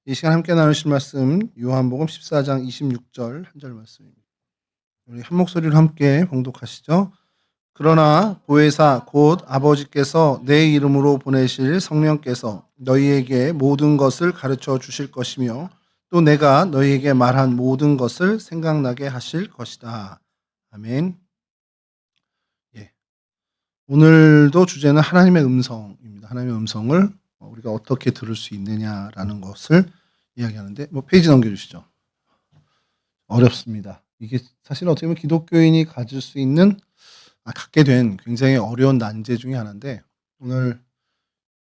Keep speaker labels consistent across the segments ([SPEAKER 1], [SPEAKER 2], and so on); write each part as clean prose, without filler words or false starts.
[SPEAKER 1] 이 시간 함께 나누실 말씀 요한복음 14장 26절 한 절 말씀입니다. 우리 한 목소리로 함께 봉독하시죠. 그러나 보혜사 곧 아버지께서 내 이름으로 보내실 성령께서 너희에게 모든 것을 가르쳐 주실 것이며 또 내가 너희에게 말한 모든 것을 생각나게 하실 것이다. 아멘. 예. 오늘도 주제는 하나님의 음성입니다. 하나님의 음성을 우리가 어떻게 들을 수 있느냐라는 것을 이야기하는데, 페이지 넘겨주시죠. 어렵습니다. 이게 사실 어떻게 보면 기독교인이 갖게 된 굉장히 어려운 난제 중에 하나인데, 오늘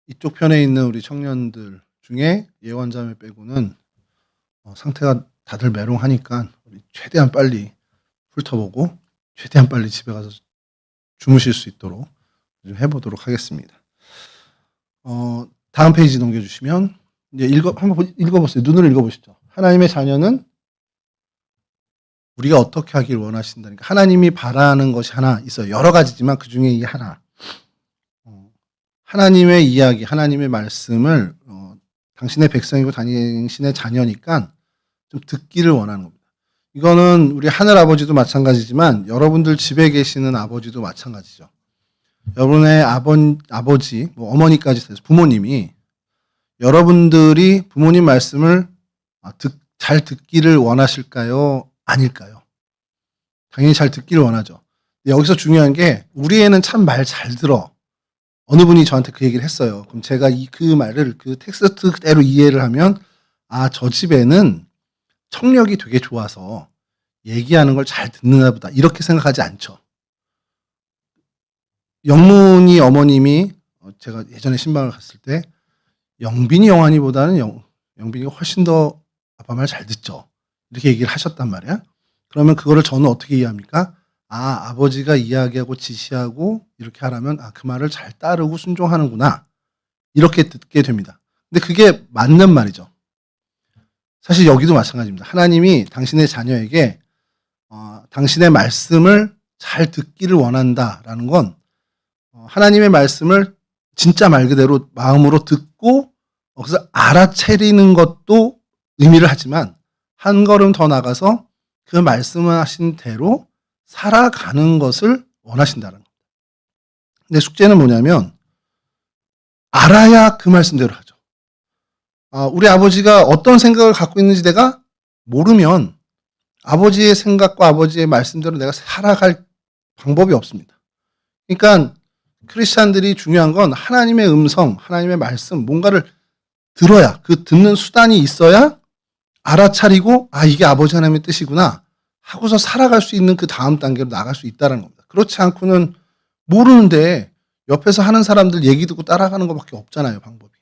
[SPEAKER 1] 이쪽 편에 있는 우리 청년들 중에 예원자매 빼고는 상태가 다들 메롱하니까 우리 최대한 빨리 훑어보고 최대한 빨리 집에 가서 주무실 수 있도록 좀 해보도록 하겠습니다. 다음 페이지 넘겨주시면 이제 한번 읽어보세요. 눈으로 읽어보시죠. 하나님의 자녀는 우리가 어떻게 하길 원하신다니까. 하나님이 바라는 것이 하나 있어요. 여러 가지지만 그 중에 이 하나. 하나님의 이야기, 하나님의 말씀을 당신의 백성이고 당신의 자녀니까 좀 듣기를 원하는 겁니다. 이거는 우리 하늘 아버지도 마찬가지지만 여러분들 집에 계시는 아버지도 마찬가지죠. 여러분의 아버지, 어머니까지 해서 부모님이 여러분들이 부모님 말씀을 잘 듣기를 원하실까요? 아닐까요? 당연히 잘 듣기를 원하죠. 여기서 중요한 게 우리 애는 참 말 잘 들어. 어느 분이 저한테 그 얘기를 했어요. 그럼 제가 그 말을 그 텍스트 그대로 이해를 하면 저 집에는 청력이 되게 좋아서 얘기하는 걸 잘 듣는가 보다. 이렇게 생각하지 않죠. 영문이 어머님이 제가 예전에 신방을 갔을 때 영빈이 영환이보다는 영빈이가 훨씬 더 아빠 말 잘 듣죠. 이렇게 얘기를 하셨단 말이야. 그러면 그거를 저는 어떻게 이해합니까? 아버지가 이야기하고 지시하고 이렇게 하라면 그 말을 잘 따르고 순종하는구나. 이렇게 듣게 됩니다. 근데 그게 맞는 말이죠. 사실 여기도 마찬가지입니다. 하나님이 당신의 자녀에게 당신의 말씀을 잘 듣기를 원한다라는 건 하나님의 말씀을 진짜 말 그대로 마음으로 듣고 그래서 알아채리는 것도 의미를 하지만 한 걸음 더 나가서 그 말씀하신 대로 살아가는 것을 원하신다는 겁니다. 근데 숙제는 뭐냐면 알아야 그 말씀대로 하죠. 우리 아버지가 어떤 생각을 갖고 있는지 내가 모르면 아버지의 생각과 아버지의 말씀대로 내가 살아갈 방법이 없습니다. 그러니까 크리스찬들이 중요한 건 하나님의 음성, 하나님의 말씀, 뭔가를 들어야, 그 듣는 수단이 있어야 알아차리고 이게 아버지 하나님의 뜻이구나 하고서 살아갈 수 있는 그 다음 단계로 나갈 수 있다는 겁니다. 그렇지 않고는 모르는데 옆에서 하는 사람들 얘기 듣고 따라가는 것밖에 없잖아요, 방법이.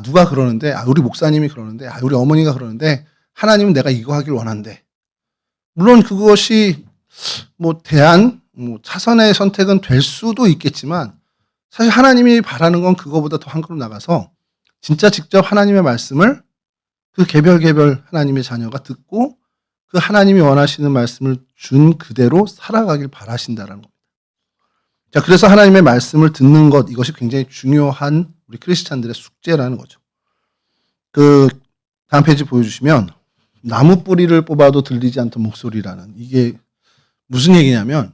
[SPEAKER 1] 누가 그러는데, 우리 목사님이 그러는데, 우리 어머니가 그러는데, 하나님은 내가 이거 하길 원한대. 물론 그것이 차선의 선택은 될 수도 있겠지만 사실 하나님이 바라는 건 그거보다 더 한 걸음 나가서 진짜 직접 하나님의 말씀을 그 개별 하나님의 자녀가 듣고 그 하나님이 원하시는 말씀을 준 그대로 살아가길 바라신다라는 겁니다. 자, 그래서 하나님의 말씀을 듣는 것, 이것이 굉장히 중요한 우리 크리스찬들의 숙제라는 거죠. 그 다음 페이지 보여주시면 나무 뿌리를 뽑아도 들리지 않던 목소리라는, 이게 무슨 얘기냐면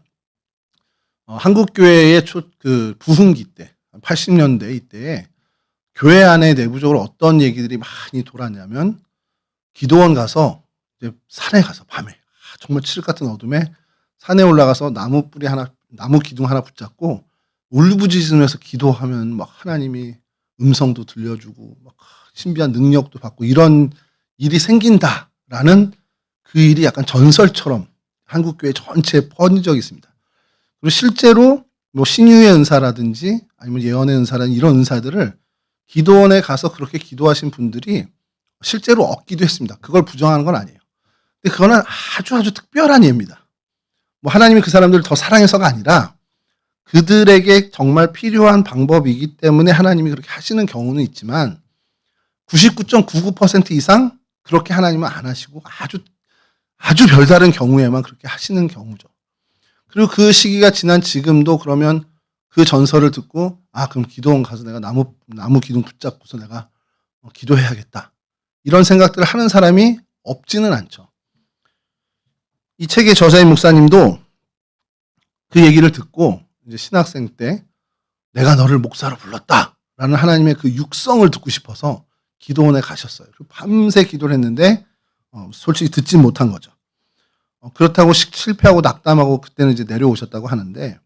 [SPEAKER 1] 한국 교회의 부흥기 때 80년대 이때에 교회 안에 내부적으로 어떤 얘기들이 많이 돌았냐면 기도원 가서 이제 산에 가서 밤에 정말 칠흑 같은 어둠에 산에 올라가서 나무 기둥 하나 붙잡고 울부짖으면서 기도하면 막 하나님이 음성도 들려주고 막 신비한 능력도 받고 이런 일이 생긴다라는 그 일이 약간 전설처럼 한국 교회 전체에 퍼진 적이 있습니다. 그리고 실제로 신유의 은사라든지 아니면 예언의 은사라든지 이런 은사들을 기도원에 가서 그렇게 기도하신 분들이 실제로 얻기도 했습니다. 그걸 부정하는 건 아니에요. 근데 그거는 아주 특별한 예입니다. 하나님이 그 사람들을 더 사랑해서가 아니라 그들에게 정말 필요한 방법이기 때문에 하나님이 그렇게 하시는 경우는 있지만 99.99% 이상 그렇게 하나님은 안 하시고 아주 별다른 경우에만 그렇게 하시는 경우죠. 그리고 그 시기가 지난 지금도 그러면 그 전설을 듣고 그럼 기도원 가서 내가 나무 기둥 붙잡고서 내가 기도해야겠다. 이런 생각들을 하는 사람이 없지는 않죠. 이 책의 저자인 목사님도 그 얘기를 듣고 이제 신학생 때 내가 너를 목사로 불렀다라는 하나님의 그 육성을 듣고 싶어서 기도원에 가셨어요. 밤새 기도를 했는데 솔직히 듣지 못한 거죠. 그렇다고 실패하고 낙담하고 그때는 이제 내려오셨다고 하는데,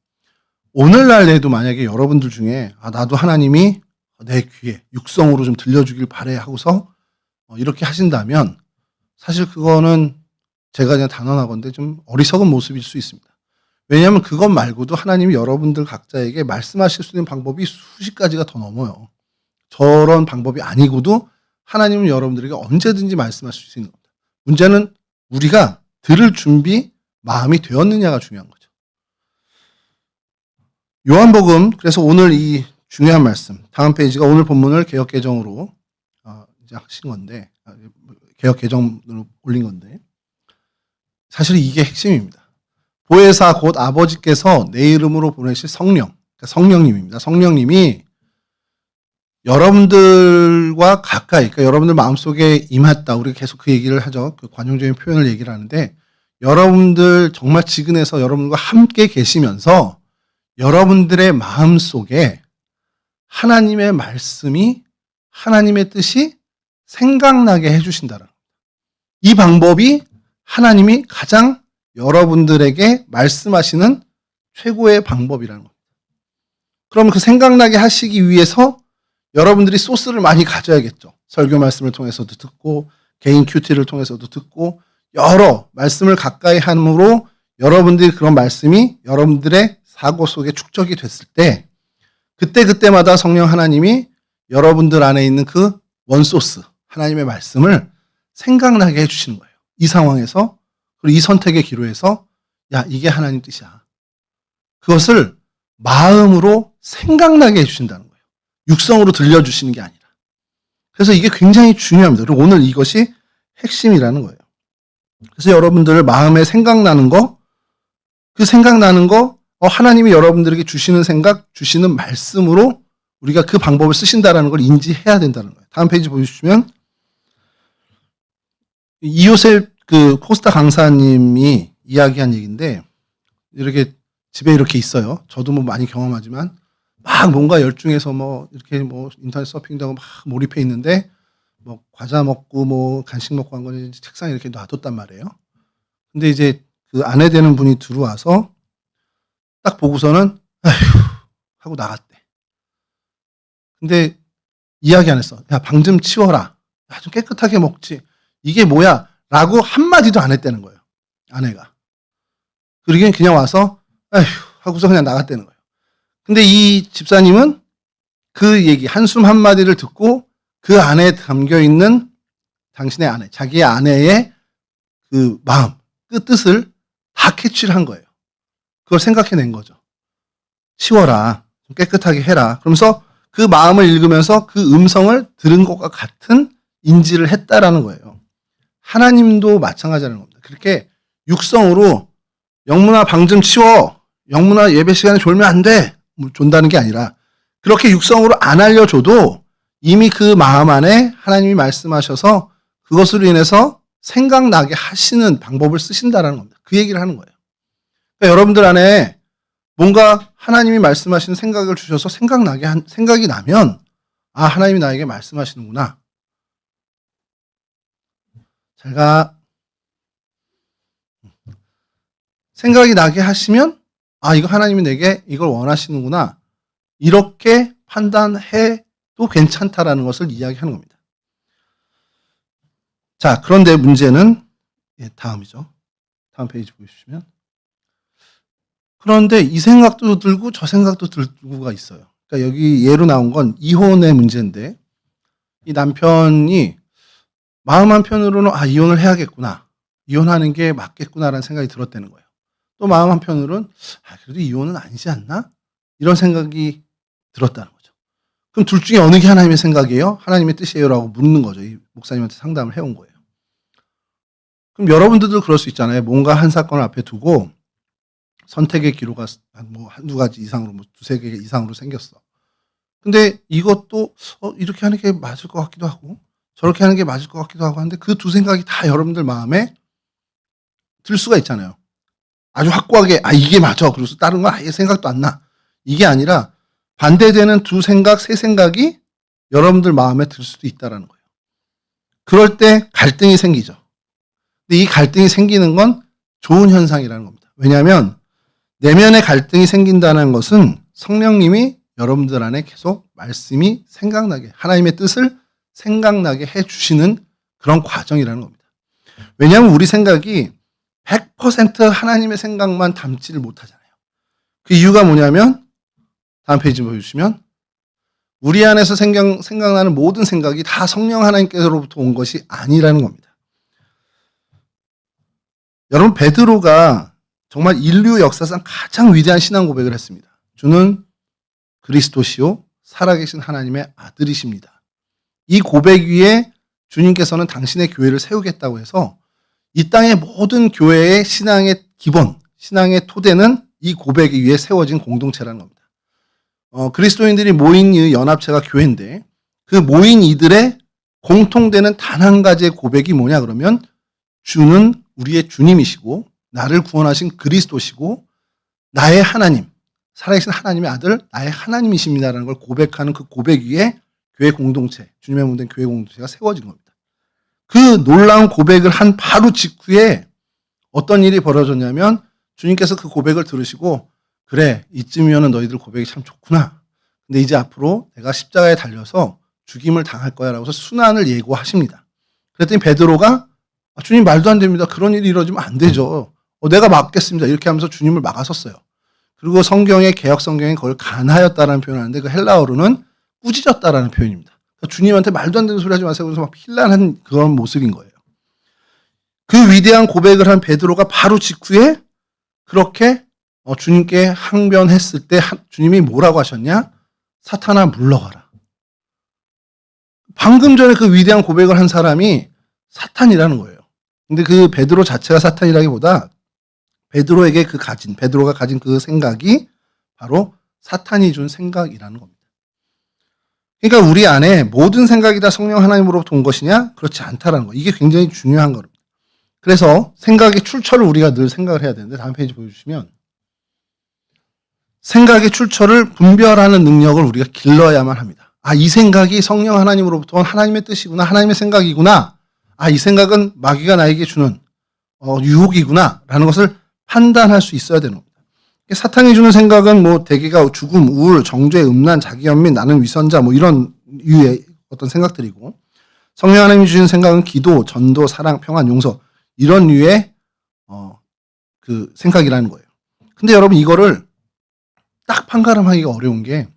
[SPEAKER 1] 오늘날에도 만약에 여러분들 중에 나도 하나님이 내 귀에 육성으로 좀 들려주길 바래 하고서 이렇게 하신다면 사실 그거는 제가 그냥 단언하건대 좀 어리석은 모습일 수 있습니다. 왜냐하면 그것 말고도 하나님이 여러분들 각자에게 말씀하실 수 있는 방법이 수십 가지가 더 넘어요. 저런 방법이 아니고도 하나님은 여러분들에게 언제든지 말씀하실 수 있는 겁니다. 문제는 우리가 들을 준비, 마음이 되었느냐가 중요한 거죠. 요한복음, 그래서 오늘 이 중요한 말씀, 다음 페이지가 오늘 본문을 개역개정으로 이제 하신 건데, 개역개정으로 올린 건데, 사실 이게 핵심입니다. 보혜사 곧 아버지께서 내 이름으로 보내실 성령, 그러니까 성령님입니다. 성령님이 여러분들과 가까이, 그러니까 여러분들 마음속에 임했다. 우리가 계속 그 얘기를 하죠. 그 관용적인 표현을 얘기를 하는데, 여러분들 정말 지근해서 여러분과 함께 계시면서 여러분들의 마음속에 하나님의 말씀이, 하나님의 뜻이 생각나게 해주신다는 겁니다. 이 방법이 하나님이 가장 여러분들에게 말씀하시는 최고의 방법이라는 겁니다. 그러면 그 생각나게 하시기 위해서 여러분들이 소스를 많이 가져야겠죠. 설교 말씀을 통해서도 듣고, 개인 큐티를 통해서도 듣고, 여러 말씀을 가까이 함으로 여러분들이 그런 말씀이 여러분들의 사고 속에 축적이 됐을 때, 그때마다 성령 하나님이 여러분들 안에 있는 그 원소스, 하나님의 말씀을 생각나게 해주시는 거예요. 이 상황에서, 그리고 이 선택의 기로에서, 야, 이게 하나님 뜻이야. 그것을 마음으로 생각나게 해주신다는 거예요. 육성으로 들려주시는 게 아니라. 그래서 이게 굉장히 중요합니다. 그리고 오늘 이것이 핵심이라는 거예요. 그래서 여러분들 마음에 생각나는 거, 그 생각나는 거, 하나님이 여러분들에게 주시는 생각, 주시는 말씀으로 우리가 그 방법을 쓰신다는 걸 인지해야 된다는 거예요. 다음 페이지 보여주시면, 이요셉 그 코스타 강사님이 이야기한 얘기인데, 이렇게 집에 이렇게 있어요. 저도 뭐 많이 경험하지만, 막 뭔가 열중해서 뭐 이렇게 뭐 인터넷 서핑도 하고 막 몰입해 있는데, 뭐 과자 먹고 뭐 간식 먹고 한 거는 책상에 이렇게 놔뒀단 말이에요. 근데 이제 그 아내 되는 분이 들어와서 딱 보고서는 아휴 하고 나갔대. 근데 이야기 안 했어. 야, 방 좀 치워라. 야, 좀 깨끗하게 먹지. 이게 뭐야? 라고 한마디도 안 했다는 거예요. 아내가. 그러기엔 그냥 와서 아휴 하고서 그냥 나갔다는 거예요. 근데 이 집사님은 그 얘기 한숨 한마디를 듣고 그 안에 담겨있는 당신의 아내, 자기의 아내의 그 마음, 그 뜻을 다 캐치를 한 거예요. 그걸 생각해낸 거죠. 치워라. 좀 깨끗하게 해라. 그러면서 그 마음을 읽으면서 그 음성을 들은 것과 같은 인지를 했다라는 거예요. 하나님도 마찬가지라는 겁니다. 그렇게 육성으로 영문아 방 좀 치워. 영문아 예배 시간에 졸면 안 돼. 존다는 게 아니라 그렇게 육성으로 안 알려줘도 이미 그 마음 안에 하나님이 말씀하셔서 그것으로 인해서 생각나게 하시는 방법을 쓰신다라는 겁니다. 그 얘기를 하는 거예요. 그러니까 여러분들 안에 뭔가 하나님이 말씀하시는 생각을 주셔서 생각이 나면 하나님이 나에게 말씀하시는구나. 잘 가. 생각이 나게 하시면 이거 하나님이 내게 이걸 원하시는구나. 이렇게 판단해도 괜찮다라는 것을 이야기하는 겁니다. 자, 그런데 문제는 다음이죠. 다음 페이지 보여주시면. 그런데 이 생각도 들고 저 생각도 들고가 있어요. 그러니까 여기 예로 나온 건 이혼의 문제인데 이 남편이 마음 한편으로는 이혼을 해야겠구나. 이혼하는 게 맞겠구나라는 생각이 들었다는 거예요. 또 마음 한편으로는 그래도 이혼은 아니지 않나? 이런 생각이 들었다는 거죠. 그럼 둘 중에 어느 게 하나님의 생각이에요? 하나님의 뜻이에요? 라고 묻는 거죠. 이 목사님한테 상담을 해온 거예요. 그럼 여러분들도 그럴 수 있잖아요. 뭔가 한 사건을 앞에 두고 선택의 기로가 한두 가지 이상으로, 두세 개 이상으로 생겼어. 근데 이것도 이렇게 하는 게 맞을 것 같기도 하고 저렇게 하는 게 맞을 것 같기도 하고 하는데 그 두 생각이 다 여러분들 마음에 들 수가 있잖아요. 아주 확고하게 이게 맞아. 그래서 다른 건 아예 생각도 안 나. 이게 아니라 반대되는 두 생각, 세 생각이 여러분들 마음에 들 수도 있다라는 거예요. 그럴 때 갈등이 생기죠. 근데 이 갈등이 생기는 건 좋은 현상이라는 겁니다. 왜냐하면 내면의 갈등이 생긴다는 것은 성령님이 여러분들 안에 계속 말씀이 생각나게, 하나님의 뜻을 생각나게 해주시는 그런 과정이라는 겁니다. 왜냐하면 우리 생각이 100% 하나님의 생각만 담지를 못하잖아요. 그 이유가 뭐냐면 다음 페이지 보여주시면 우리 안에서 생각나는 모든 생각이 다 성령 하나님께서로부터 온 것이 아니라는 겁니다. 여러분, 베드로가 정말 인류 역사상 가장 위대한 신앙 고백을 했습니다. 주는 그리스도시요 살아계신 하나님의 아들이십니다. 이 고백 위에 주님께서는 당신의 교회를 세우겠다고 해서 이 땅의 모든 교회의 신앙의 기본, 신앙의 토대는 이 고백 위에 세워진 공동체라는 겁니다. 그리스도인들이 모인 이 연합체가 교회인데 그 모인 이들의 공통되는 단 한 가지의 고백이 뭐냐 그러면 주는 우리의 주님이시고 나를 구원하신 그리스도시고 나의 하나님, 살아계신 하나님의 아들, 나의 하나님이십니다라는 걸 고백하는 그 고백 위에 교회 공동체, 주님의 몸 된 교회 공동체가 세워진 겁니다. 그 놀라운 고백을 한 바로 직후에 어떤 일이 벌어졌냐면 주님께서 그 고백을 들으시고 그래, 이쯤이면 너희들 고백이 참 좋구나. 근데 이제 앞으로 내가 십자가에 달려서 죽임을 당할 거야 라고 해서 순환을 예고하십니다. 그랬더니 베드로가 주님 말도 안 됩니다. 그런 일이 이루어지면 안 되죠. 내가 막겠습니다. 이렇게 하면서 주님을 막아섰어요. 그리고 성경의 개역 성경에 그걸 간하였다라는 표현을 하는데 그 헬라어로는 꾸짖었다라는 표현입니다. 그러니까 주님한테 말도 안 되는 소리 하지 마세요. 그래서 막 필란한 그런 모습인 거예요. 그 위대한 고백을 한 베드로가 바로 직후에 그렇게 주님께 항변했을 때 주님이 뭐라고 하셨냐? 사탄아 물러가라. 방금 전에 그 위대한 고백을 한 사람이 사탄이라는 거예요. 근데 그 베드로 자체가 사탄이라기보다 베드로가 가진 그 생각이 바로 사탄이 준 생각이라는 겁니다. 그러니까 우리 안에 모든 생각이 다 성령 하나님으로부터 온 것이냐? 그렇지 않다라는 거. 이게 굉장히 중요한 겁니다. 그래서 생각의 출처를 우리가 늘 생각을 해야 되는데 다음 페이지 보여주시면 생각의 출처를 분별하는 능력을 우리가 길러야만 합니다. 이 생각이 성령 하나님으로부터 온 하나님의 뜻이구나, 하나님의 생각이구나. 이 생각은 마귀가 나에게 주는 유혹이구나 라는 것을 판단할 수 있어야 되는 겁니다. 사탄이 주는 생각은 대개가 죽음, 우울, 정죄, 음란, 자기연민, 나는 위선자 이런 유의 어떤 생각들이고 성령 하나님이 주신 생각은 기도, 전도, 사랑, 평안, 용서 이런 류의 그 생각이라는 거예요. 근데 여러분 이거를 딱 판가름하기가 어려운 게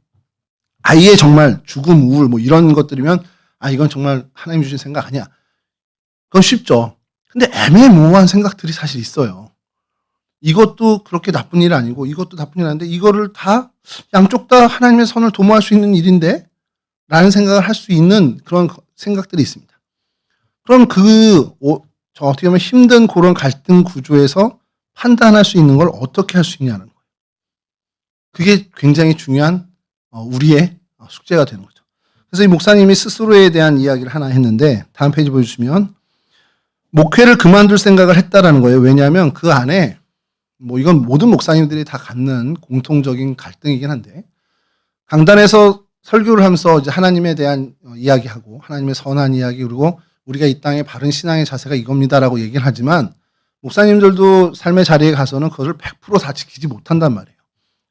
[SPEAKER 1] 아예 정말 죽음, 우울 이런 것들이면 이건 정말 하나님 주신 생각 아니야. 그건 쉽죠. 근데 애매모호한 생각들이 사실 있어요. 이것도 그렇게 나쁜 일 아니고 이것도 나쁜 일 아닌데 이거를 다 양쪽 다 하나님의 선을 도모할 수 있는 일인데 라는 생각을 할 수 있는 그런 생각들이 있습니다. 그럼 어떻게 보면 힘든 그런 갈등 구조에서 판단할 수 있는 걸 어떻게 할 수 있냐는 거예요. 그게 굉장히 중요한 우리의 숙제가 되는 거죠. 그래서 이 목사님이 스스로에 대한 이야기를 하나 했는데 다음 페이지 보여주시면 목회를 그만둘 생각을 했다라는 거예요. 왜냐하면 그 안에 이건 모든 목사님들이 다 갖는 공통적인 갈등이긴 한데 강단에서 설교를 하면서 이제 하나님에 대한 이야기하고 하나님의 선한 이야기 그리고 우리가 이 땅의 바른 신앙의 자세가 이겁니다라고 얘기를 하지만 목사님들도 삶의 자리에 가서는 그것을 100% 다 지키지 못한단 말이에요.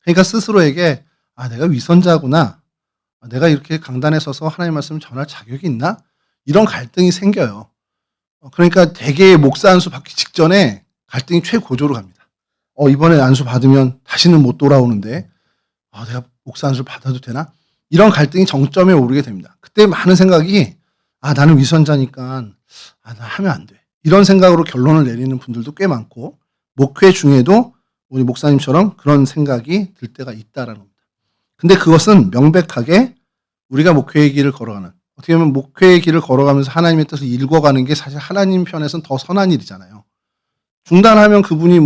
[SPEAKER 1] 그러니까 스스로에게 내가 위선자구나. 내가 이렇게 강단에 서서 하나님 말씀을 전할 자격이 있나? 이런 갈등이 생겨요. 그러니까 대개의 목사 안수 받기 직전에 갈등이 최고조로 갑니다. 이번에 안수 받으면 다시는 못 돌아오는데 내가 목사 안수를 받아도 되나? 이런 갈등이 정점에 오르게 됩니다. 그때 많은 생각이 나는 위선자니까 나 하면 안 돼. 이런 생각으로 결론을 내리는 분들도 꽤 많고 목회 중에도 우리 목사님처럼 그런 생각이 들 때가 있다라는 겁니다. 근데 그것은 명백하게 우리가 목회의 길을 걸어가는 어떻게 보면 목회의 길을 걸어가면서 하나님의 뜻을 읽어가는 게 사실 하나님 편에서는 더 선한 일이잖아요. 중단하면 그분이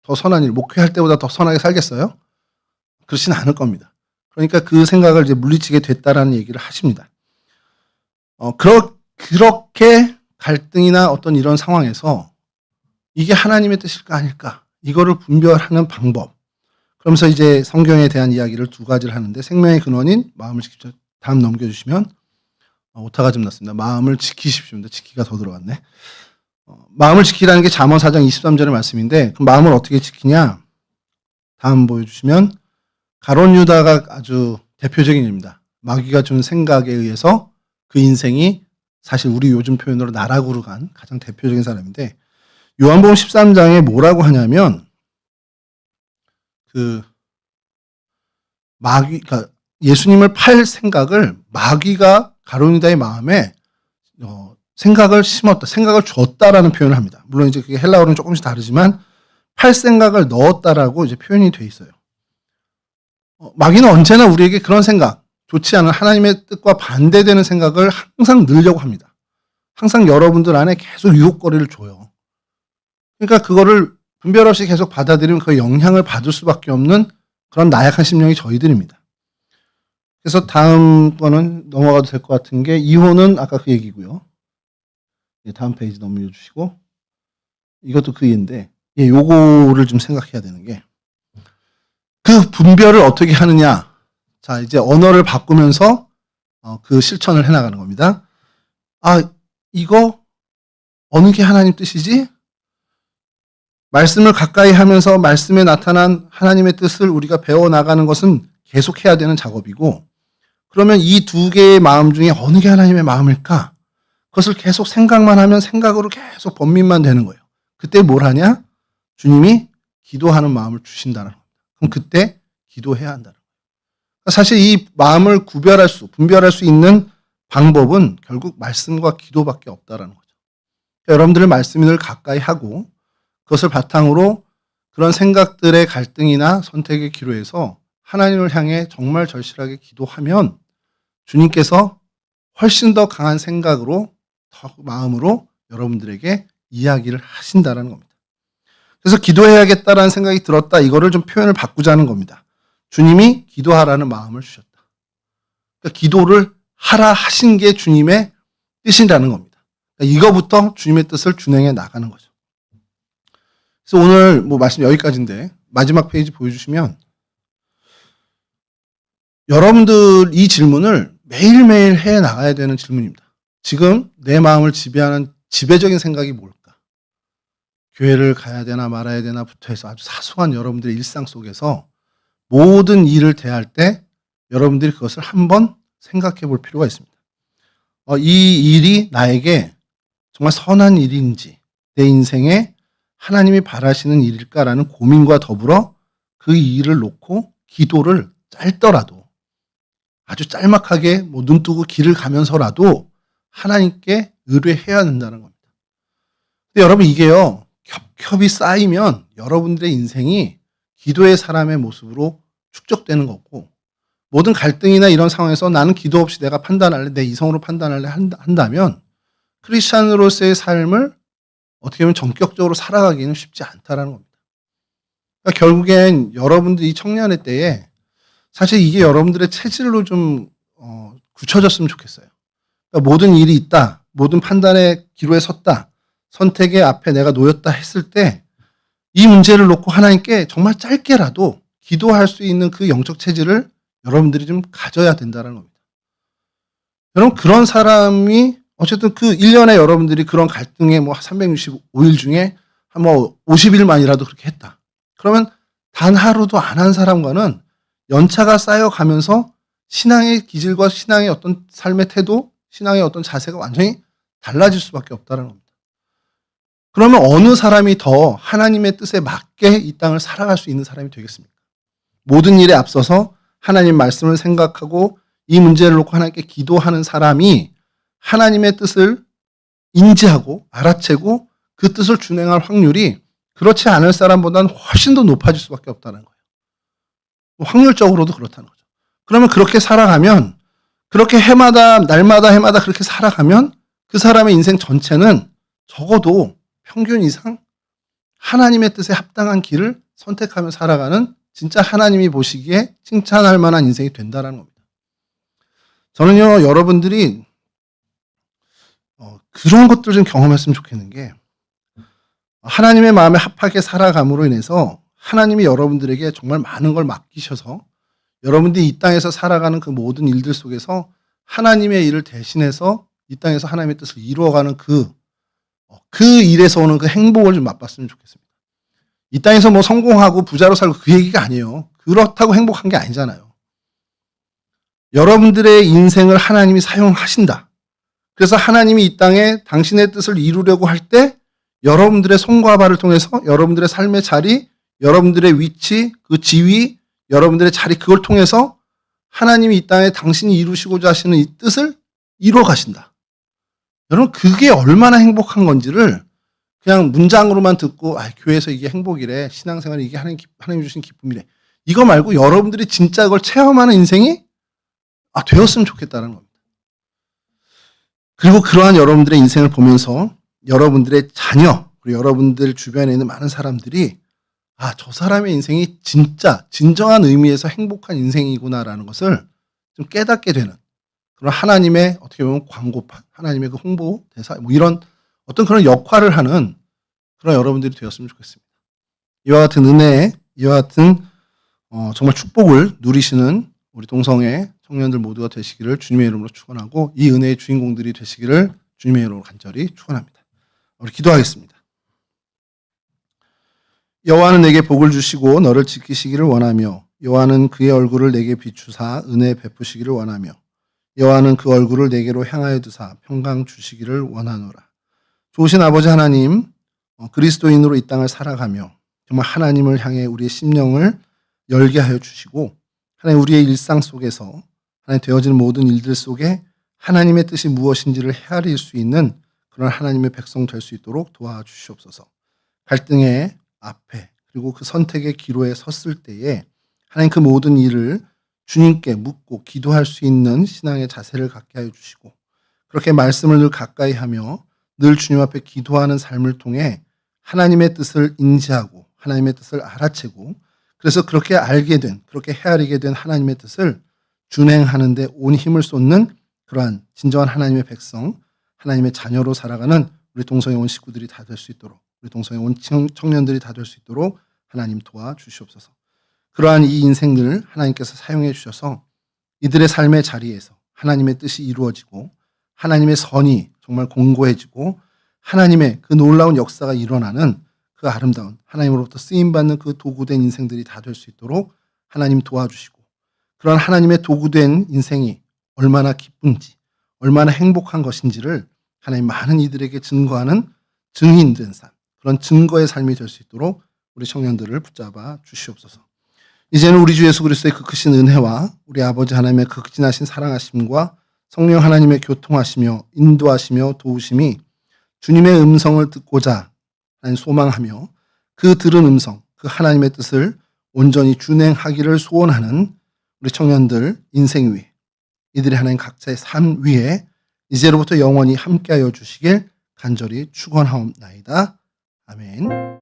[SPEAKER 1] 더 선한 일, 목회할 때보다 더 선하게 살겠어요? 그렇진 않을 겁니다. 그러니까 그 생각을 이제 물리치게 됐다라는 얘기를 하십니다. 그렇게 갈등이나 어떤 이런 상황에서 이게 하나님의 뜻일까 아닐까 이거를 분별하는 방법. 그러면서 이제 성경에 대한 이야기를 두 가지를 하는데 생명의 근원인 마음을 지키십시오. 다음 넘겨주시면 오타가 좀 났습니다. 마음을 지키십시오인데 지키가 더 들어갔네. 마음을 지키라는 게 잠언 4장 23절의 말씀인데 그 마음을 어떻게 지키냐. 다음 보여주시면 가룟 유다가 아주 대표적인 일입니다. 마귀가 준 생각에 의해서 그 인생이 사실 우리 요즘 표현으로 나락으로 간 가장 대표적인 사람인데 요한복음 13장에 뭐라고 하냐면 그 마귀, 그러니까 예수님을 팔 생각을 마귀가 가룟 유다의 마음에 생각을 심었다, 생각을 줬다라는 표현을 합니다. 물론 이제 그게 헬라어는 조금씩 다르지만 팔 생각을 넣었다라고 이제 표현이 돼 있어요. 마귀는 언제나 우리에게 그런 생각, 좋지 않은 하나님의 뜻과 반대되는 생각을 항상 넣으려고 합니다. 항상 여러분들 안에 계속 유혹거리를 줘요. 그러니까 그거를 분별 없이 계속 받아들이면 그 영향을 받을 수밖에 없는 그런 나약한 심령이 저희들입니다. 그래서 다음 거는 넘어가도 될 것 같은 게 이혼은 아까 그 얘기고요. 다음 페이지 넘겨주시고 이것도 그 얘기인데 요거를 좀 생각해야 되는 게 그 분별을 어떻게 하느냐. 자, 이제 언어를 바꾸면서 그 실천을 해나가는 겁니다. 이거 어느 게 하나님 뜻이지? 말씀을 가까이 하면서 말씀에 나타난 하나님의 뜻을 우리가 배워나가는 것은 계속해야 되는 작업이고 그러면 이 두 개의 마음 중에 어느 게 하나님의 마음일까? 그것을 계속 생각만 하면 생각으로 계속 번민만 되는 거예요. 그때 뭘 하냐? 주님이 기도하는 마음을 주신다는 겁니다. 그럼 그때 기도해야 한다는 거예요. 사실 이 마음을 분별할 수 있는 방법은 결국 말씀과 기도밖에 없다는 거죠. 그러니까 여러분들의 말씀을 가까이 하고 그것을 바탕으로 그런 생각들의 갈등이나 선택의 기로에서 하나님을 향해 정말 절실하게 기도하면 주님께서 훨씬 더 강한 생각으로, 더 마음으로 여러분들에게 이야기를 하신다는 겁니다. 그래서 기도해야겠다라는 생각이 들었다. 이거를 좀 표현을 바꾸자는 겁니다. 주님이 기도하라는 마음을 주셨다. 그러니까 기도를 하라 하신 게 주님의 뜻이라는 겁니다. 그러니까 이거부터 주님의 뜻을 준행해 나가는 거죠. 그래서 오늘 말씀 여기까지인데 마지막 페이지 보여주시면 여러분들 이 질문을 매일매일 해 나가야 되는 질문입니다. 지금 내 마음을 지배하는 지배적인 생각이 뭘까? 교회를 가야 되나 말아야 되나부터 해서 아주 사소한 여러분들의 일상 속에서 모든 일을 대할 때 여러분들이 그것을 한번 생각해 볼 필요가 있습니다. 이 일이 나에게 정말 선한 일인지 내 인생에 하나님이 바라시는 일일까라는 고민과 더불어 그 일을 놓고 기도를 짧더라도 아주 짤막하게 눈 뜨고 길을 가면서라도 하나님께 의뢰해야 된다는 겁니다. 근데 여러분 이게요 겹겹이 쌓이면 여러분들의 인생이 기도의 사람의 모습으로 축적되는 거고 모든 갈등이나 이런 상황에서 나는 기도 없이 내가 판단할래 내 이성으로 판단할래 한다면 크리스찬으로서의 삶을 어떻게 보면 전격적으로 살아가기는 쉽지 않다라는 겁니다. 그러니까 결국엔 여러분들이 청년의 때에 사실 이게 여러분들의 체질로 좀 굳혀졌으면 좋겠어요. 그러니까 모든 일이 있다. 모든 판단의 기로에 섰다. 선택의 앞에 내가 놓였다 했을 때 이 문제를 놓고 하나님께 정말 짧게라도 기도할 수 있는 그 영적 체질을 여러분들이 좀 가져야 된다는 겁니다. 여러분 그런 사람이 어쨌든 그 1년에 여러분들이 그런 갈등에 365일 중에 한 50일만이라도 그렇게 했다. 그러면 단 하루도 안 한 사람과는 연차가 쌓여가면서 신앙의 기질과 신앙의 어떤 삶의 태도, 신앙의 어떤 자세가 완전히 달라질 수밖에 없다는 겁니다. 그러면 어느 사람이 더 하나님의 뜻에 맞게 이 땅을 살아갈 수 있는 사람이 되겠습니까? 모든 일에 앞서서 하나님 말씀을 생각하고 이 문제를 놓고 하나님께 기도하는 사람이 하나님의 뜻을 인지하고 알아채고 그 뜻을 준행할 확률이 그렇지 않을 사람보다는 훨씬 더 높아질 수밖에 없다는 거예요. 확률적으로도 그렇다는 거죠. 그러면 그렇게 살아가면 그렇게 날마다 해마다 그렇게 살아가면 그 사람의 인생 전체는 적어도 평균 이상 하나님의 뜻에 합당한 길을 선택하며 살아가는 진짜 하나님이 보시기에 칭찬할 만한 인생이 된다는 겁니다. 저는요, 여러분들이 그런 것들 좀 경험했으면 좋겠는 게, 하나님의 마음에 합하게 살아감으로 인해서 하나님이 여러분들에게 정말 많은 걸 맡기셔서 여러분들이 이 땅에서 살아가는 그 모든 일들 속에서 하나님의 일을 대신해서 이 땅에서 하나님의 뜻을 이루어가는 그 일에서 오는 그 행복을 좀 맛봤으면 좋겠습니다. 이 땅에서 뭐 성공하고 부자로 살고 그 얘기가 아니에요. 그렇다고 행복한 게 아니잖아요. 여러분들의 인생을 하나님이 사용하신다. 그래서 하나님이 이 땅에 당신의 뜻을 이루려고 할 때 여러분들의 손과 발을 통해서 여러분들의 삶의 자리, 여러분들의 위치, 그 지위, 여러분들의 자리, 그걸 통해서 하나님이 이 땅에 당신이 이루시고자 하시는 이 뜻을 이루어 가신다. 여러분, 그게 얼마나 행복한 건지를 그냥 문장으로만 듣고 교회에서 이게 행복이래, 신앙생활이 이게 하나님 주신 기쁨이래, 이거 말고 여러분들이 진짜 그걸 체험하는 인생이 되었으면 좋겠다는 겁니다. 그리고 그러한 여러분들의 인생을 보면서 여러분들의 자녀, 그리고 여러분들 주변에 있는 많은 사람들이 저 사람의 인생이 진짜 진정한 의미에서 행복한 인생이구나라는 것을 좀 깨닫게 되는 그런 하나님의 어떻게 보면 광고판, 하나님의 그 홍보 대사, 뭐 이런 어떤 그런 역할을 하는 그런 여러분들이 되었으면 좋겠습니다. 이와 같은 은혜, 이와 같은 정말 축복을 누리시는 우리 동성애 청년들 모두가 되시기를 주님의 이름으로 축원하고, 이 은혜의 주인공들이 되시기를 주님의 이름으로 간절히 축원합니다. 우리 기도하겠습니다. 여호와는 내게 복을 주시고 너를 지키시기를 원하며, 여호와는 그의 얼굴을 내게 비추사 은혜 베푸시기를 원하며, 여호와는 그 얼굴을 내게로 향하여 두사 평강 주시기를 원하노라. 좋으신 아버지 하나님, 그리스도인으로 이 땅을 살아가며 정말 하나님을 향해 우리의 심령을 열게 하여 주시고, 하나님 우리의 일상 속에서 하나님 되어지는 모든 일들 속에 하나님의 뜻이 무엇인지를 헤아릴 수 있는 그런 하나님의 백성 될 수 있도록 도와주시옵소서. 갈등의 앞에 그리고 그 선택의 기로에 섰을 때에 하나님 그 모든 일을 주님께 묻고 기도할 수 있는 신앙의 자세를 갖게 하여 주시고, 그렇게 말씀을 늘 가까이 하며 늘 주님 앞에 기도하는 삶을 통해 하나님의 뜻을 인지하고 하나님의 뜻을 알아채고, 그래서 그렇게 알게 된, 그렇게 헤아리게 된 하나님의 뜻을 준행하는 데 온 힘을 쏟는 그러한 진정한 하나님의 백성, 하나님의 자녀로 살아가는 우리 동성애 온 식구들이 다 될 수 있도록, 우리 동성애 온 청년들이 다 될 수 있도록 하나님 도와주시옵소서. 그러한 이 인생들 하나님께서 사용해 주셔서 이들의 삶의 자리에서 하나님의 뜻이 이루어지고 하나님의 선이 정말 공고해지고 하나님의 그 놀라운 역사가 일어나는 그 아름다운 하나님으로부터 쓰임받는 그 도구된 인생들이 다 될 수 있도록 하나님 도와주시고, 그런 하나님의 도구된 인생이 얼마나 기쁜지, 얼마나 행복한 것인지를 하나님 많은 이들에게 증거하는 증인된 삶, 그런 증거의 삶이 될 수 있도록 우리 청년들을 붙잡아 주시옵소서. 이제는 우리 주 예수 그리스도의 그 크신 은혜와 우리 아버지 하나님의 그 극진하신 사랑하심과 성령 하나님의 교통하시며 인도하시며 도우심이 주님의 음성을 듣고자 하나님 소망하며 그 들은 음성, 그 하나님의 뜻을 온전히 준행하기를 소원하는 우리 청년들 인생 위에, 이들의 하나님 각자의 삶 위에 이제로부터 영원히 함께하여 주시길 간절히 축원하옵나이다. 아멘.